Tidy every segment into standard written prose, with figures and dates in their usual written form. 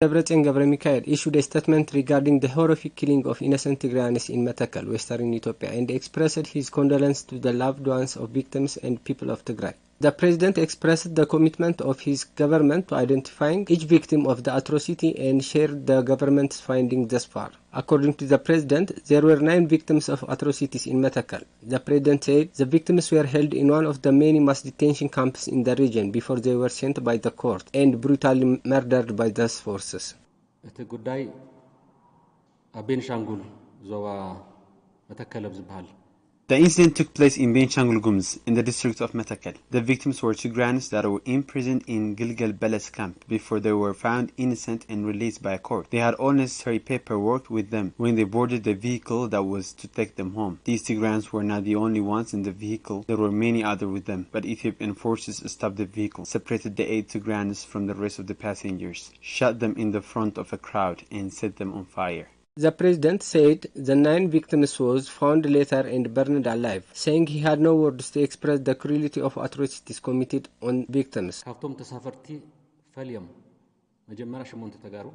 Debretsion Gabramikael issued a statement regarding the horrific killing of innocent Tigrayans in Matakkal, western Ethiopia, and expressed his condolences to the loved ones of victims and people of Tigray. The president expressed the commitment of his government to identifying each victim of the atrocity and shared the government's findings thus far. According to the president, there were 9 victims of atrocities in Matakkal. The president said the victims were held in one of the many mass detention camps in the region before they were sent by the court and brutally murdered by those forces. እቲ ጉዳይ ኣብ ቤንሻንጉል ዞባ መተከል ዝበሃል The incident took place in Benshangul Gumuz, in the district of Matakkal. The victims were Tigrayans that were imprisoned in Gilgal Beles camp before they were found innocent and released by a court. They had all necessary paperwork with them when they boarded the vehicle that was to take them home. These Tigrayans were not the only ones in the vehicle. There were many others with them, but Ethiopian forces stopped the vehicle, separated the 8 Tigrayans from the rest of the passengers, shot them in the front of a crowd, and set them on fire. The president said the 9 victims was found later and burned alive, saying he had no words to express the cruelty of atrocities committed on victims. ካብቶም ተሳፈርቲ ፈልዮም መጀመሪያ 8 ተጋሩ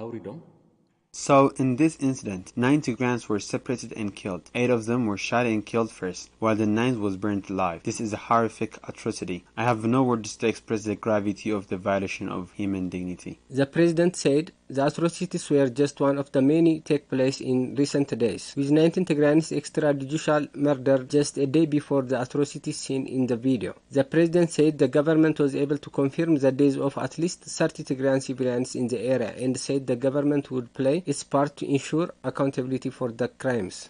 አውሪዶም So, in this incident, 9 Tigrayans were separated and killed. 8 of them were shot and killed first, while the 9th was burnt alive. This is a horrific atrocity. I have no words to express the gravity of the violation of human dignity. The president said the atrocities were just one of the many take place in recent days, with 19 Tigrayans extrajudicial murder just a day before the atrocities seen in the video. The president said the government was able to confirm the deaths of at least 30 Tigrayan civilians in the area and said the government would play its part to ensure accountability for the crimes.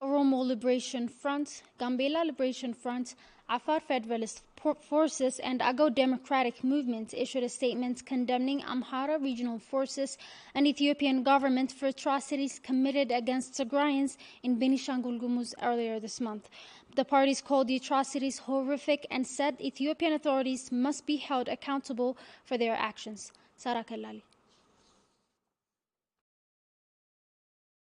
Oromo Liberation Front, Gambela Liberation Front, Afar Federalist Forces and Ago Democratic Movement issued a statement condemning Amhara regional forces and Ethiopian government for atrocities committed against Tigrayans in Benishangul Gumuz earlier this month. The parties called the atrocities horrific and said Ethiopian authorities must be held accountable for their actions. Sara Kellali.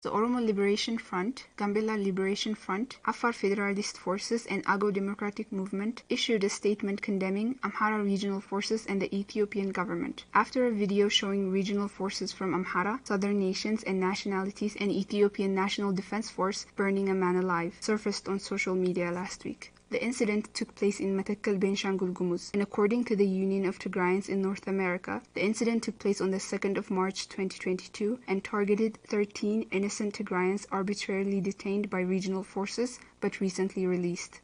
The Oromo Liberation Front, Gambela Liberation Front, Afar Federalist Forces and Ago Democratic Movement issued a statement condemning Amhara regional forces and the Ethiopian government. After a video showing regional forces from Amhara, southern nations and nationalities and Ethiopian National Defense Force burning a man alive surfaced on social media last week. The incident took place in Matakkal, Benshangul Gumuz, and according to the Union of Tigrayans in North America, the incident took place on the 2nd of March 2022 and targeted 13 innocent Tigrayans arbitrarily detained by regional forces but recently released.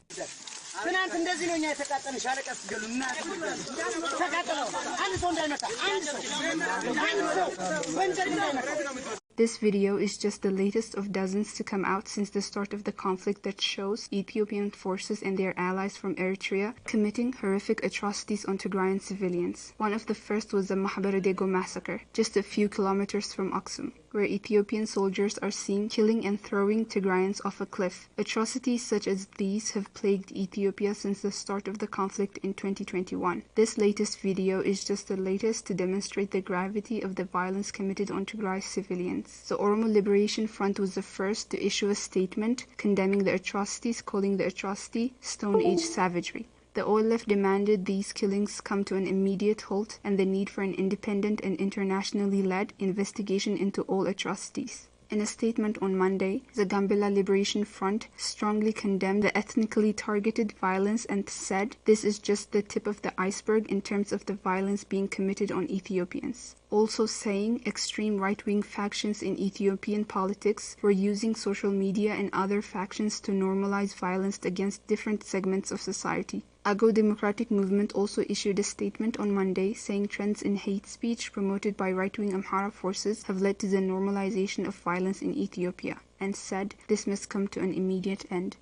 This video is just the latest of dozens to come out since the start of the conflict that shows Ethiopian forces and their allies from Eritrea committing horrific atrocities on Tigrayan civilians. One of the first was the Mahbaradego massacre, just a few kilometers from Aksum, where Ethiopian soldiers are seen killing and throwing Tigrayans off a cliff. Atrocities such as these have plagued Ethiopia since the start of the conflict in 2021. This latest video is just the latest to demonstrate the gravity of the violence committed on Tigray civilians. The Oromo Liberation Front was the first to issue a statement condemning the atrocities, calling the atrocity Stone Age savagery. The OLF demanded these killings come to an immediate halt and the need for an independent and internationally led investigation into all atrocities. In a statement on Monday, the Gambela Liberation Front strongly condemned the ethnically targeted violence and said this is just the tip of the iceberg in terms of the violence being committed on Ethiopians. Also saying extreme right-wing factions in Ethiopian politics were using social media and other factions to normalize violence against different segments of society. Ago Democratic Movement also issued a statement on Monday saying trends in hate speech promoted by right-wing Amhara forces have led to the normalization of violence in Ethiopia and said this must come to an immediate end.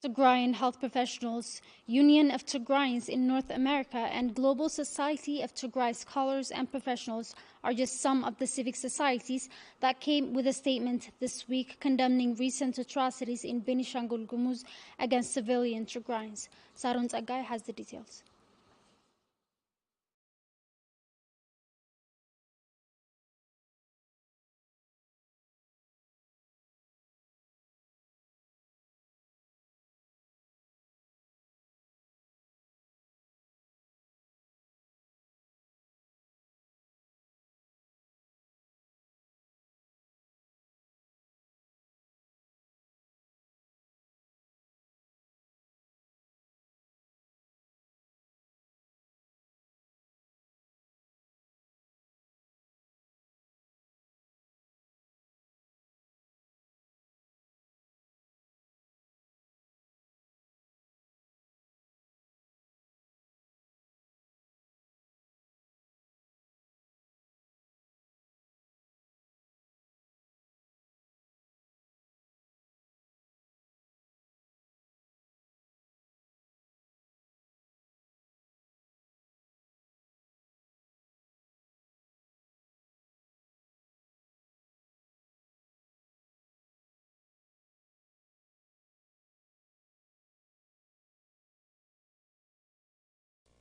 Tigrayan Health Professionals, Union of Tigrayans in North America, and Global Society of Tigray Scholars and Professionals are just some of the civic societies that came with a statement this week condemning recent atrocities in Benishangul Gumuz against civilian Tigrayans. Saron Tsaggai has the details.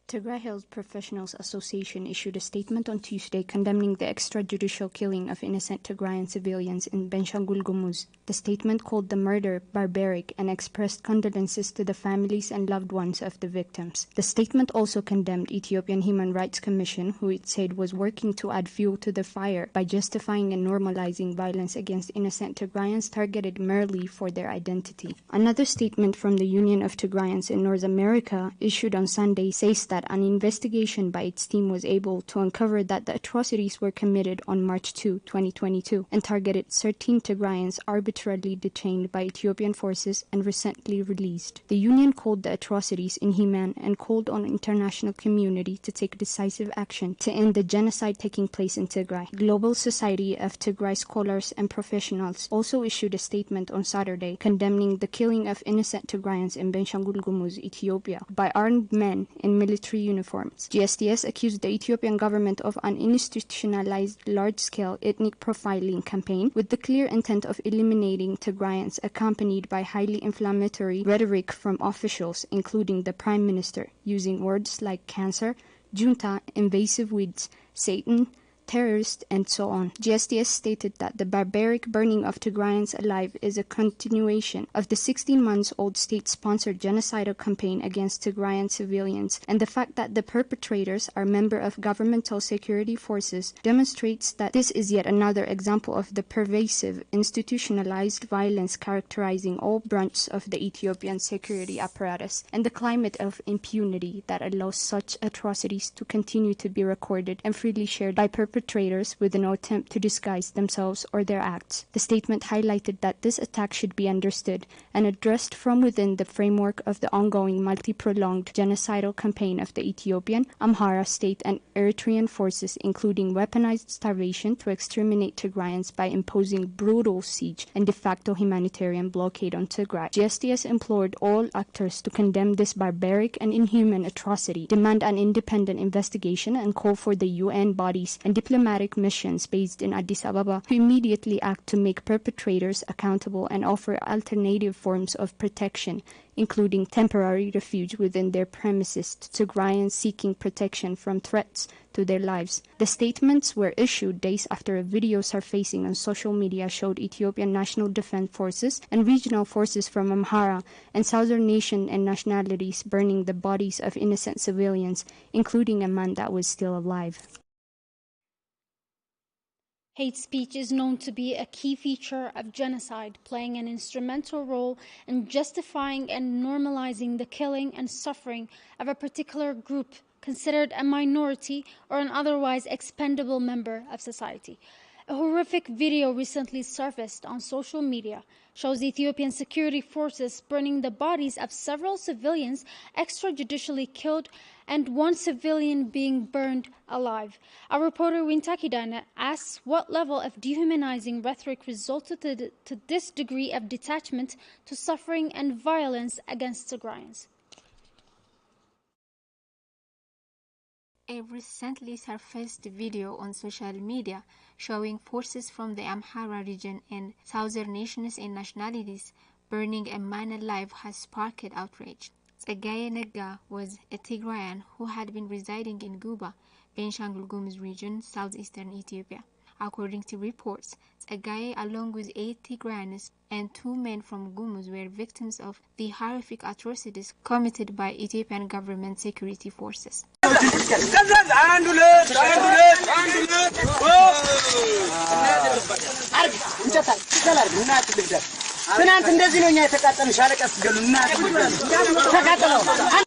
Tigray Health Professionals Association issued a statement on Tuesday condemning the extrajudicial killing of innocent Tigrayan civilians in Benshangul Gumuz. The statement called the murder barbaric and expressed condolences to the families and loved ones of the victims. The statement also condemned Ethiopian Human Rights Commission, who it said was working to add fuel to the fire by justifying and normalizing violence against innocent Tigrayans targeted merely for their identity. Another statement from the Union of Tigrayans in North America, issued on Sunday, says that an investigation by its team was able to uncover that the atrocities were committed on March 2, 2022, and targeted 13 Tigrayans arbitrarily detained by Ethiopian forces and recently released. The union called the atrocities inhumane and called on the international community to take decisive action to end the genocide taking place in Tigray. Global Society of Tigray Scholars and Professionals also issued a statement on Saturday condemning the killing of innocent Tigrayans in Benshangul Gumuz, Ethiopia, by armed men in military uniforms. GSTS accused the Ethiopian government of an institutionalized large-scale ethnic profiling campaign with the clear intent of eliminating Tigrayans, accompanied by highly inflammatory rhetoric from officials, including the Prime Minister, using words like cancer, junta, invasive weeds, Satan, terrorist, and so on. GSTS stated that the barbaric burning of Tigrayans alive is a continuation of the 16-month-old state-sponsored genocidal campaign against Tigrayan civilians, and the fact that the perpetrators are members of governmental security forces demonstrates that this is yet another example of the pervasive, institutionalized violence characterizing all branches of the Ethiopian security apparatus, and the climate of impunity that allows such atrocities to continue to be recorded and freely shared by perpetrators with no attempt to disguise themselves or their acts. The statement highlighted that this attack should be understood and addressed from within the framework of the ongoing multi-pronged genocidal campaign of the Ethiopian, Amhara state and Eritrean forces, including weaponized starvation to exterminate Tigrayans by imposing brutal siege and de facto humanitarian blockade on Tigray. GSTS implored all actors to condemn this barbaric and inhuman atrocity, demand an independent investigation, and call for the UN bodies and diplomatic missions based in Addis Ababa to immediately act to make perpetrators accountable and offer alternative forms of protection, including temporary refuge within their premises to Tigrayans seeking protection from threats to their lives. The statements were issued days after a video surfacing on social media showed Ethiopian National Defense Forces and regional forces from Amhara and southern nation and nationalities burning the bodies of innocent civilians, including a man that was still alive. Hate speech is known to be a key feature of genocide, playing an instrumental role in justifying and normalizing the killing and suffering of a particular group considered a minority or an otherwise expendable member of society. A horrific video recently surfaced on social media shows Ethiopian security forces burning the bodies of several civilians extrajudicially killed and one civilian being burned alive. Our reporter Winta Kidane asks what level of dehumanizing rhetoric resulted to this degree of detachment to suffering and violence against Tigrayans. A recently surfaced video on social media showing forces from the Amhara region and southern nations and nationalities burning a man alive has sparked outrage. Tsagaye Nega was a Tigrayan who had been residing in Guba, Benshangul Gumuz region, southeastern Ethiopia. According to reports, Tsagaye, along with 8 Tigrayans and 2 men from Gumuz, were victims of the horrific atrocities committed by Ethiopian government security forces.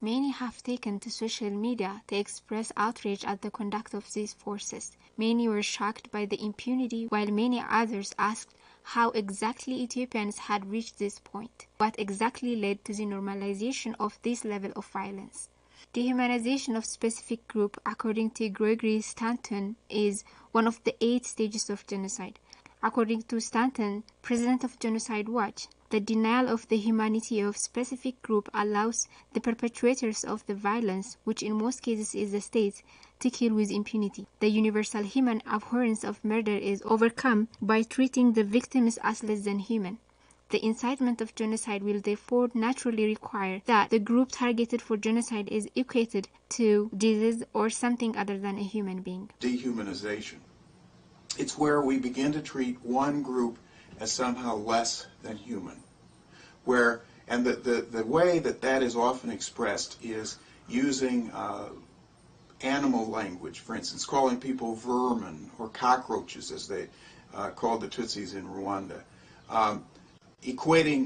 Many have taken to social media to express outrage at the conduct of these forces. Many were shocked by the impunity, while many others asked how exactly Ethiopians had reached this point. What exactly led to the normalization of this level of violence? Dehumanization of specific group, according to Gregory Stanton, is one of the 8 stages of genocide. According to Stanton, president of Genocide Watch, the denial of the humanity of specific group allows the perpetrators of the violence, which in most cases is the state, to kill with impunity. The universal human abhorrence of murder is overcome by treating the victims as less than human. The incitement of genocide will therefore naturally require that the group targeted for genocide is equated to disease or something other than a human being. Dehumanization. It's where we begin to treat one group as somehow less than human. And the way that is often expressed is using animal language, for instance, calling people vermin or cockroaches, as they called the Tutsis in Rwanda, equating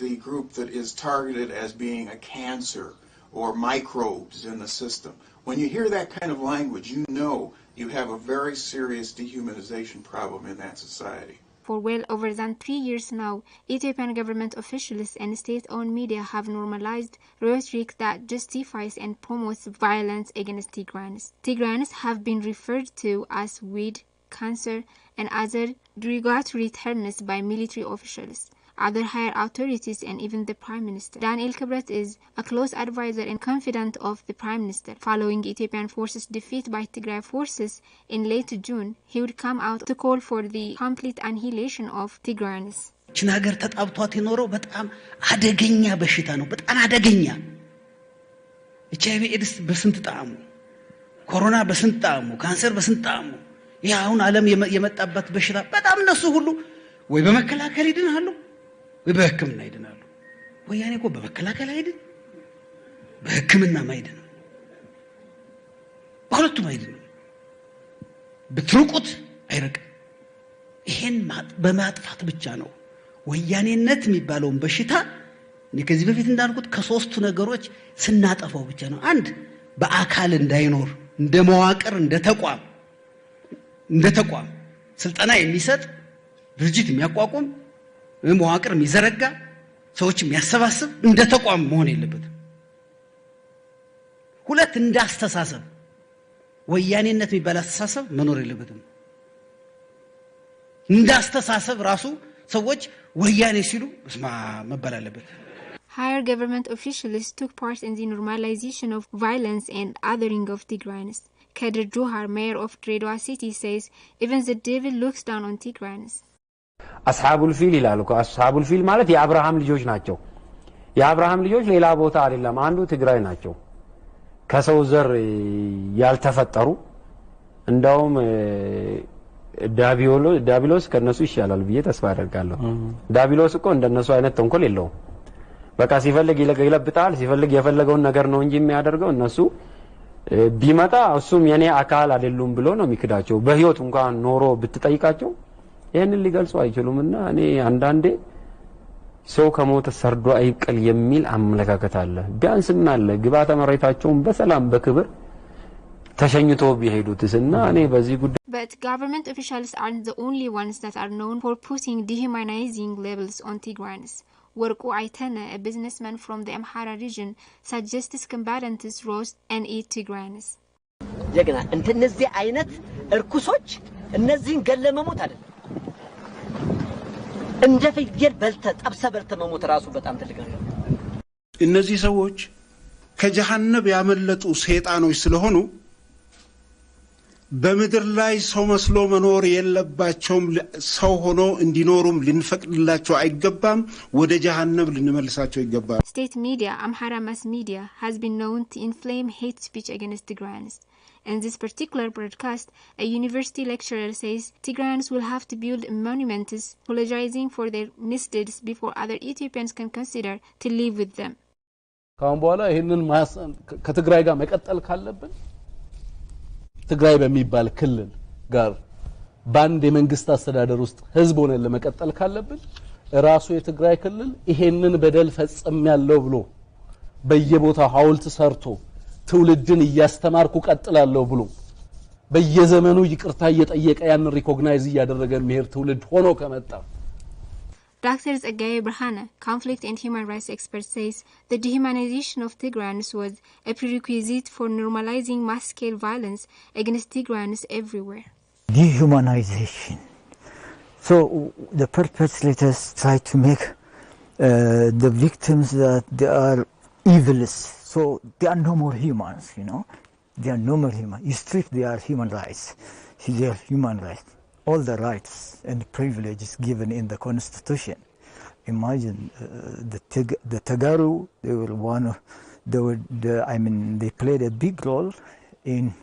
the group that is targeted as being a cancer or microbes in the system. When you hear that kind of language, you know you have a very serious dehumanization problem in that society. For well over than 3 years now, Ethiopian government officials and state-owned media have normalized rhetoric that justifies and promotes violence against Tigrayans. Tigrayans have been referred to as weed, cancer, and other derogatory terms by military officials, other higher authorities, and even the Prime Minister. Daniel Kibret is a close advisor and confidant of the Prime Minister. Following Ethiopian forces' defeat by Tigray forces in late June, he would come out to call for the complete annihilation of Tigrayans. ችን ሀገር ተጣብቷት የኖረው በጣም አደገኛ በሽታ ነው። በጣም አደገኛ HIV ኤድስ በስንት ጣዕሙ፣ ኮሮና በስንት ጣዕሙ፣ ካንሰር በስንት ጣዕሙ፣ ይህ አሁን ዓለም የመጣበት በሽታ በጣም እነሱ ሁሉ ወይ በመከላከል ይድናሉ ወይ በሕክምና ይድናሉ። ወያኔ እኮ በመከላከል አይድን በሕክምና ማይድን በሁለቱም አይድን ብትሩቁት አይረቅም። ይሄን በማጥፋት ብቻ ነው ወያኔነት የሚባለውን በሽታ ከዚህ በፊት እንዳልኩት ከሶስቱ ነገሮች ስናጠፋው ብቻ ነው። አንድ በአካል እንዳይኖር እንደ መዋቅር እንደ ተቋም ስልጠና የሚሰጥ ድርጅት የሚያቋቁም መዋቅር የሚዘረጋ ሰዎች የሚያሰባስብ እንደ ተቋም መሆን የለበትም። ሁለት እንዳስተሳሰብ ወያኔነት የሚባል አስተሳሰብ መኖር የለበትም። እንዳስተሳሰብ ራሱ ሰዎች ወያኔ ሲሉ በስማ መባል አለበት። Higher government officials took part in the normalization of violence and othering of Tigrayans. Kadir Johar, mayor of Dredwa city, says even the devil looks down on Tigrayans. አስሐቡል ፊል ይላሉ። አስሐቡል ፊል ማለት የአብርሃም ልጆች ናቸው። የአብርሃም ልጆች ሌላ ቦታ አይደለም፣ አንዱ ትግራይ ናቸው። ከሰው ዘር ያልተፈጠሩ እንደውም ዳቢሎስ ከነሱ ይሻላል ብዬ ተስፋ አደርጋለሁ። ዳቢሎስ እኮ እንደነሱ አይነት ተንኮል የለውም። በቃ ሲፈልግ ይለብጣል፣ ሲፈልግ የፈለገውን ነገር ነው እንጂ የሚያደርገው። እነሱ ቢመጣ እሱም የኔ አካል አይደሉም ብሎ ነው የሚክዳቸው። በህይወት እንኳን ኖሮ ብትጠይቃቸው ይሄንን ሊገልጹ አይችሉምና እኔ አንዳንዴ ሰው ከሞተ ሰርዶ አይቀል የሚል አመለካከት አለ። ቢያንስ ምን አለ ግባተ መሬታቸውን በሰላም በክብር ተሸኝቶ ቢሄዱትስና እኔ በዚህ ጉዳይ But government officials aren't the only ones that are known for putting dehumanizing labels on Tigrayans. Warku Aitana, a businessman from the Amhara region, suggests combatants roast and eat Tigrayans. ጀግና እንደነዚህ አይነት እርኩሶች እነዚህን ገለመሞት አይደል እንደ ፍየል በልተ መሞት ራሱ በጣም ትልቅ ነው። እነዚህ ሰዎች ከጀሃነም ያመለጡ ሰይጣኖች ስለሆኑ በመድር ላይ ሰው መስሎ መኖር የለባቸውም። ሰው ሆኖ እንዲኖሩም ልንፈቅድላቸው አይገባም። ወደ ጀሃነም ልንመልሳቸው ይገባል። State media, Amhara mass media, has been known to inflame hate speech against Tigrayans. In this particular broadcast, a university lecturer says Tigrayans will have to build monuments apologizing for their misdeeds before other Ethiopians can consider to live with them. ካሁን በኋላ ይሄንን ከትግራይ ጋር መቀጠል ካለብን ትግራይ በሚባል ክልል ጋር ባንድ የመንግስት አስተዳደር ውስጥ ህዝብ ሆነን ለመቀጠል ካለብን ራሱ የትግራይ ክልል ይሄንን በደል ፈጸም ያለው ብሎ በየቦታው ሐውልት ሰርቶ ትውልድን እያስተማርኩ ቀጥላለሁ ብሎ በየዘመኑ ይቅርታ እየጠየቀ ያን ሪኮግናይዝ እያደረገ የሚሄድ ትውልድ ሆኖ ከመጣ Dr. Zagaye Brahana, conflict and human rights expert, says the dehumanization of Tigrayans was a prerequisite for normalizing mass-scale violence against Tigrayans everywhere. Dehumanization. So the perpetrators try to make the victims that they are evils. So they are no more humans, you know. They are no more human. You strip their human rights. Their human rights. All the rights and privileges given in the Constitution imagine the Tagaru, they were they played a big role in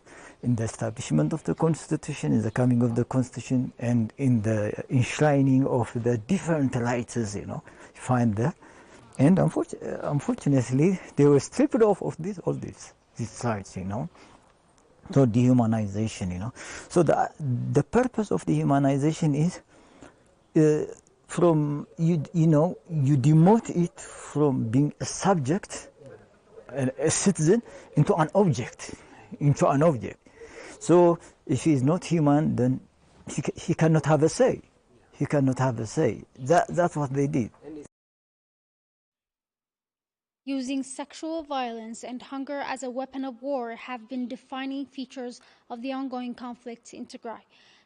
the establishment of the constitution, in the coming of the constitution, and in the enshrining of the different rights, you find there. And unfortunately, they were stripped off of all these rights, So dehumanization, So the purpose of dehumanization is from you demote it from being a subject, a citizen, into an object. So if he is not human, then he cannot have a say. That's what they did. Using sexual violence and hunger as a weapon of war have been defining features of the ongoing conflict in Tigray.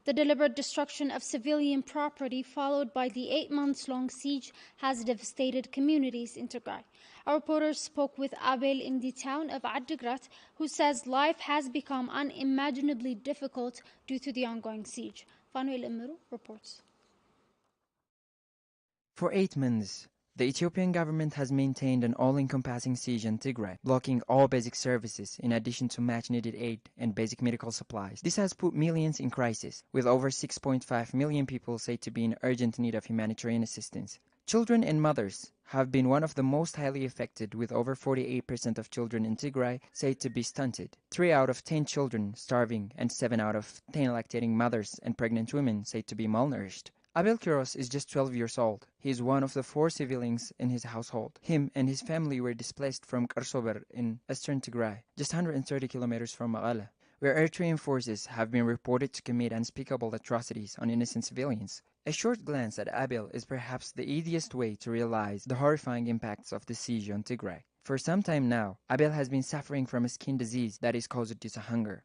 The deliberate destruction of civilian property followed by the 8-month-long siege has devastated communities in Tigray. Our reporters spoke with Abel in the town of Adigrat, who says life has become unimaginably difficult due to the ongoing siege. Fanuel Emiru reports. For 8 months, the Ethiopian government has maintained an all-encompassing siege on Tigray, blocking all basic services in addition to much-needed aid and basic medical supplies. This has put millions in crisis, with over 6.5 million people said to be in urgent need of humanitarian assistance. Children and mothers have been one of the most highly affected, with over 48% of children in Tigray said to be stunted, 3 out of 10 children starving, and 7 out of 10 lactating mothers and pregnant women said to be malnourished. Abel Kiros is just 12 years old. He is one of the 4 civilians in his household. Him and his family were displaced from Qarsober in eastern Tigray, just 130 kilometers from Magala, where Eritrean forces have been reported to commit unspeakable atrocities on innocent civilians. A short glance at Abel is perhaps the easiest way to realize the horrifying impacts of the siege on Tigray. For some time now, Abel has been suffering from a skin disease that is caused due to hunger.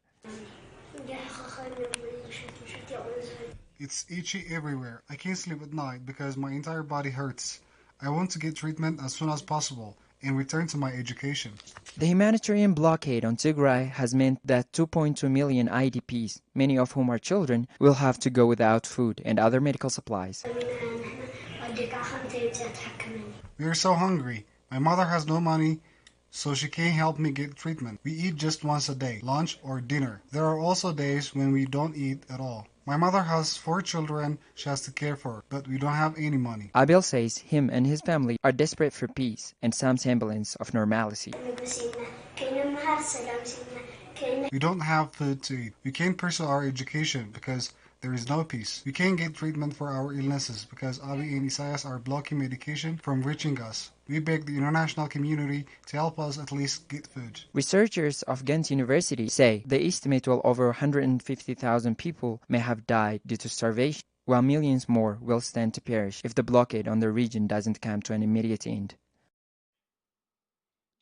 It's itchy everywhere. I can't sleep at night because my entire body hurts. I want to get treatment as soon as possible and return to my education. The humanitarian blockade on Tigray has meant that 2.2 million IDPs, many of whom are children, will have to go without food and other medical supplies. We are so hungry. My mother has no money, so she can't help me get treatment. We eat just once a day, lunch or dinner. There are also days when we don't eat at all. My mother has 4 children she has to care for, but we don't have any money. Abel says him and his family are desperate for peace and some semblance of normalcy. We don't have food to eat. We can't pursue our education because there is no peace. We can't get treatment for our illnesses because Abi and Isaias are blocking medication from reaching us. We beg the international community to help us at least get food. Researchers of Ghent University say they estimate well over 150,000 people may have died due to starvation, while millions more will stand to perish if the blockade on the region doesn't come to an immediate end.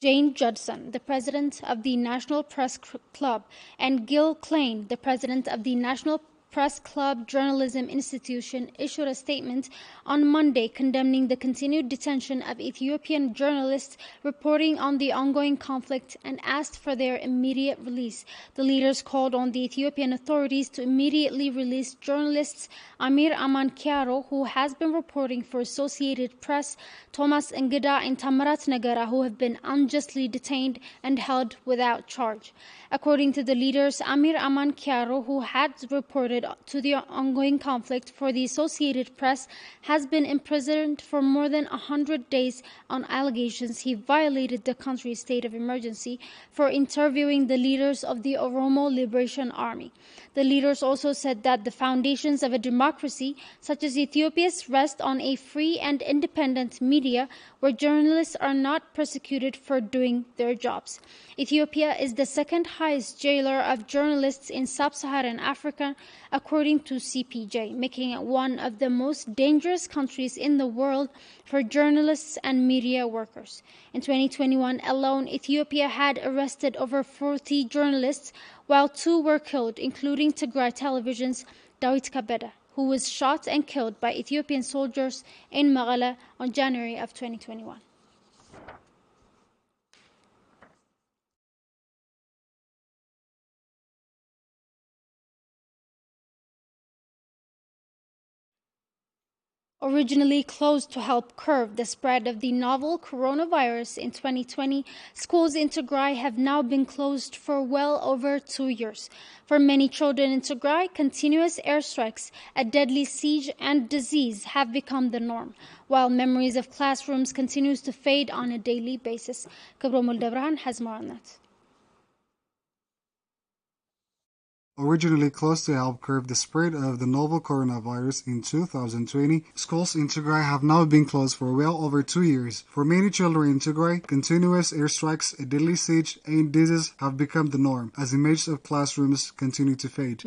Jane Judson, the president of the National Press Club, and Gil Klein, the president of the National Press Club Journalism Institution, issued a statement on Monday condemning the continued detention of Ethiopian journalists reporting on the ongoing conflict and asked for their immediate release. The leaders called on the Ethiopian authorities to immediately release journalists Amir Aman Kiaro, who has been reporting for Associated Press, Thomas Ngida, and Tamarat Nagara, who have been unjustly detained and held without charge. According to the leaders, Amir Aman Kiaro, who had reported to the ongoing conflict for the Associated Press, has been imprisoned for more than 100 days on allegations he violated the country's state of emergency for interviewing the leaders of the Oromo Liberation Army. The leaders also said that the foundations of a democracy, such as Ethiopia's, rest on a free and independent media where journalists are not persecuted for doing their jobs. Ethiopia is the second highest jailer of journalists in sub-Saharan Africa, according to CPJ, making it one of the most dangerous countries in the world for journalists and media workers. In 2021 alone, Ethiopia had arrested over 40 journalists, while 2 were killed, including Tigray Television's Dawit Kabeda, who was shot and killed by Ethiopian soldiers in Magala on January of 2021. Originally closed to help curb the spread of the novel coronavirus in 2020, schools in Tigray have now been closed for well over 2 years. For many children in Tigray, continuous airstrikes, a deadly siege, and disease have become the norm, while memories of classrooms continues to fade on a daily basis. Kabramul Debrahan has more on that. Originally closed to help curb the spread of the novel coronavirus in 2020, schools in Tigray have now been closed for well over 2 years. For many children in Tigray, continuous airstrikes, a deadly siege, and disease have become the norm as images of classrooms continue to fade.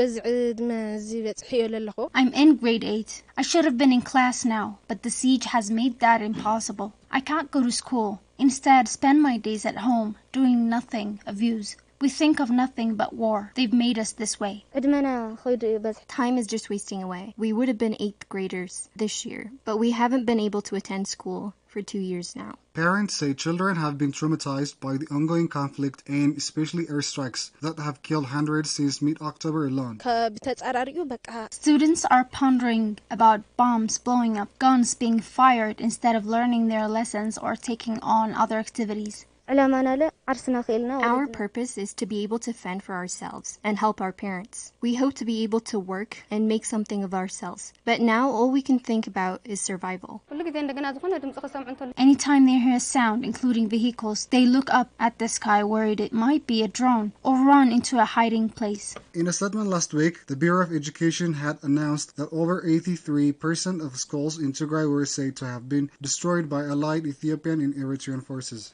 I'm in grade 8. I should have been in class now, but the siege has made that impossible. I can't go to school. Instead, spend my days at home, doing nothing of use. We think of nothing but war. They've made us this way. Time is just wasting away. We would have been 8th graders this year, but we haven't been able to attend school for 2 years now. Parents say children have been traumatized by the ongoing conflict and especially airstrikes that have killed hundreds since mid-October alone. Students are pondering about bombs blowing up, guns being fired instead of learning their lessons or taking on other activities. Our purpose is to be able to fend for ourselves and help our parents. We hope to be able to work and make something of ourselves. But now all we can think about is survival. Anytime they hear a sound, including vehicles, they look up at the sky worried it might be a drone or run into a hiding place. In a statement last week, the Bureau of Education had announced that over 83% of schools in Tigray were said to have been destroyed by allied Ethiopian and Eritrean forces.